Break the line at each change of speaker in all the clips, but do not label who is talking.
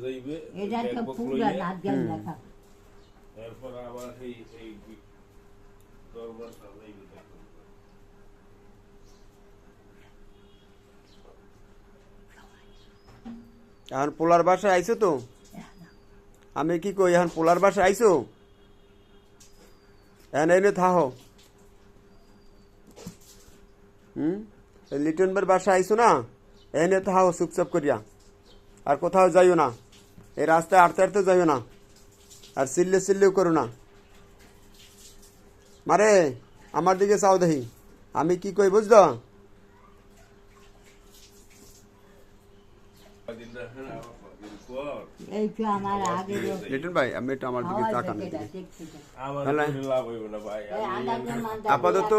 যাইবে
এটা তো পুরা না গেল লেখা
এরপর আবার এই দরবার সামনে
এখন পোলার বাসায় আইছো তো আমি কি কই এখন পোলার বাসায় আইছো এখন এনে থাহো লিটন ভাইয়ের বাসায় আইছো না এনে থাহো চুপচাপ করিয়া আর কোথাও যাইও না এই রাস্তায় আটতে আটতে যাইও না আর চিল্লেও করো না মারে আমার দিকে চাও দেখি আমি কি কই বুঝলো লিটন ভাই আমি একটু আমার দিকে তাকান আপাতত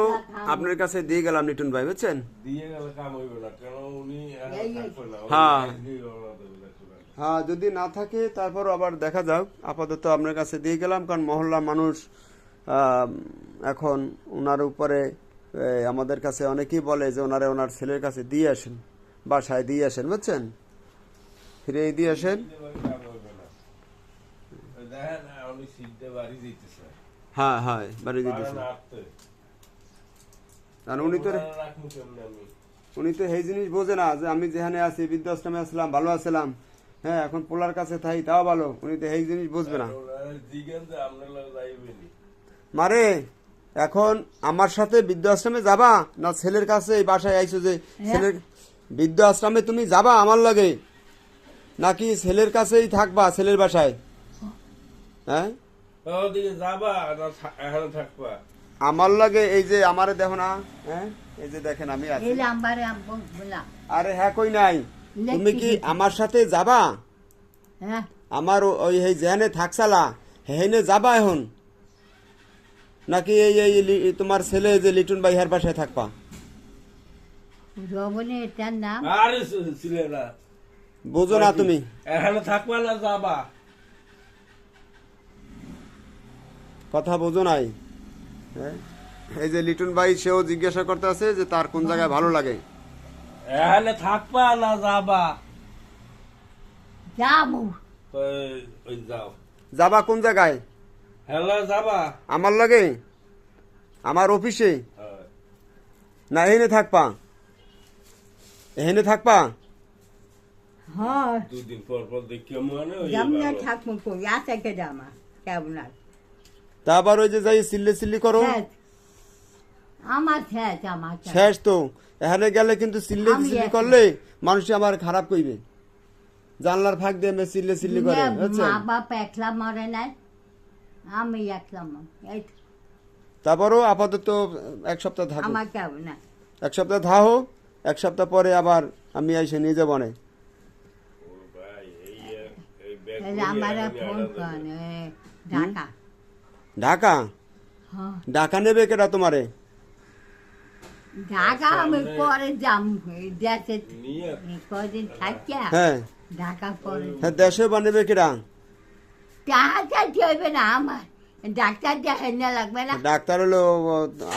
আপনার কাছে দিয়ে গেলাম লিটন ভাই বুঝছেন হ্যাঁ হ্যাঁ যদি না থাকে তারপর আবার দেখা যাক আপাতত আপনার কাছে দিয়ে গেলাম কারণ মহল্লা মানুষ এখন ওনার উপরে আমাদের কাছে অনেকেই বলে যে ওনারে ওনার ছেলের কাছে দিয়ে আসেন বাসায় দিয়ে আসেন বুঝছেন ফিরে দিয়ে আসেন হ্যাঁ হ্যাঁ বাড়ি দিতেছে উনি তো এই জিনিস বোঝে না যে আমি যেখানে আছি বৃদ্ধাশ্রমে আসলাম ভালো আসলাম হ্যাঁ এখন পোলার কাছে থাই তাও ভালো উনি তো এই জিনিস বুঝবে না মারে এখন আমার সাথে বৃদ্ধাশ্রমে যাবা না ছেলের কাছে এই বাসায় আইছো যে ছেলের বৃদ্ধাশ্রমে তুমি যাবা আমার লাগে নাকি ছেলের কাছেই থাকবা ছেলের বাসায় হ্যাঁ আমার লাগে এই যে আমারে দেখো না হ্যাঁ এই যে দেখেন আমি আছি আরে হ্যাঁ কই নাই তুমি কি আমার সাথে যাবা আমার ওই যেখানে থাকসালা হেনে যাবা এখন নাকি এই তোমার ছেলে যে লিটন ভাই হার বাসায় থাকবা বুঝো না তুমি
এখানে থাকবা না যাবা
কথা বুঝো নাই এই যে লিটন ভাই সেও জিজ্ঞাসা করতে আছে যে তার কোন জায়গায় ভালো লাগে
এখানে থাকবা না যাবা
যাবো
যাও
যাবা কোন জায়গায়
হ্যালো যাবা
আমার লাগে আমার অফিসে না এখানে থাকবা এখানে থাকবা
দুদিন পর পর দেখি মনে
তারপর ওই যে যাই চিল্লি করো
আমার
শেষ তো এখানে গেলে কিন্তু চিল্লি করলে মানুষ আমার খারাপ কইবে জানলার ফাঁক দিয়ে চিল্লি করে
মা বাপ একলা মরে নাই আমি একলা
তারপরও আপাতত এক সপ্তাহ থাকো
আমার কেমন না
এক সপ্তাহ থাকো এক সপ্তাহ পরে আবার আমি এসে নিয়ে যাবো না
ঢাকা
ঢাকা ঢাকা নেবে কেটা তোমারে
ঢাকা আমি পরে যাম দেশে কদিন থাকিয়া
হ্যাঁ
ঢাকা পরে
হ্যাঁ দেশে বানাবে কেটা
টাকা যাবে না আমার ডাক্তার দেখাই না লাগবে না
ডাক্তার হলো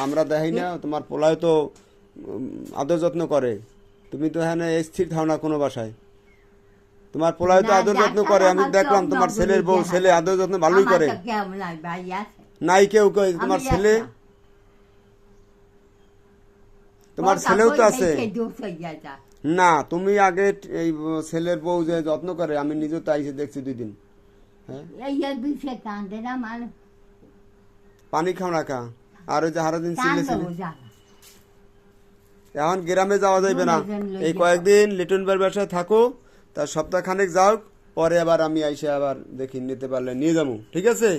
আমরা দেখাই না তোমার পোলায় তো আদর যত্ন করে তুমি তো এখানে স্থির থাও না কোনো বাসায় তোমার পোলায় তো আদর যত্ন করে আমি দেখলাম তোমার ছেলের বউ ছেলে আদর যত্ন ভালোই করে নাই কেউ তোমার ছেলে তোমার ছেলেও তো আছে না তুমি আগে এই ছেলের বউ যে যত্ন করে আমি নিজে তো আইসে দেখছি 2 দিন পানি খাও না কা আর ওই যে হারাদিন ছিলে এখন গ্রামে যাওয়া যাবে না এই কয়েকদিন লিটন ভাইয়ের বাসায় থাকো তার সপ্তাহখানেক যাও পরে আবার আমি আইসে আবার দেখি নিতে পারলে নিয়ে যাবো ঠিক আছে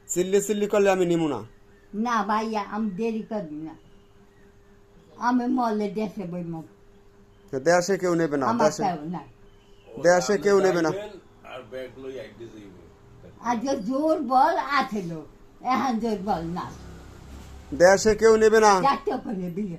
চিল্লি করলে আমি নিমু না
না ভাইয়া আমি দেরি করবি না আমি মলে দেশে বইম
দেশে কেউ নেবে না দেশে কেউ নেবে না
আজ জোর বল আছে লোক এখন জোর বল না
দেশে কেউ নেবে না
যাতে করে বিয়ে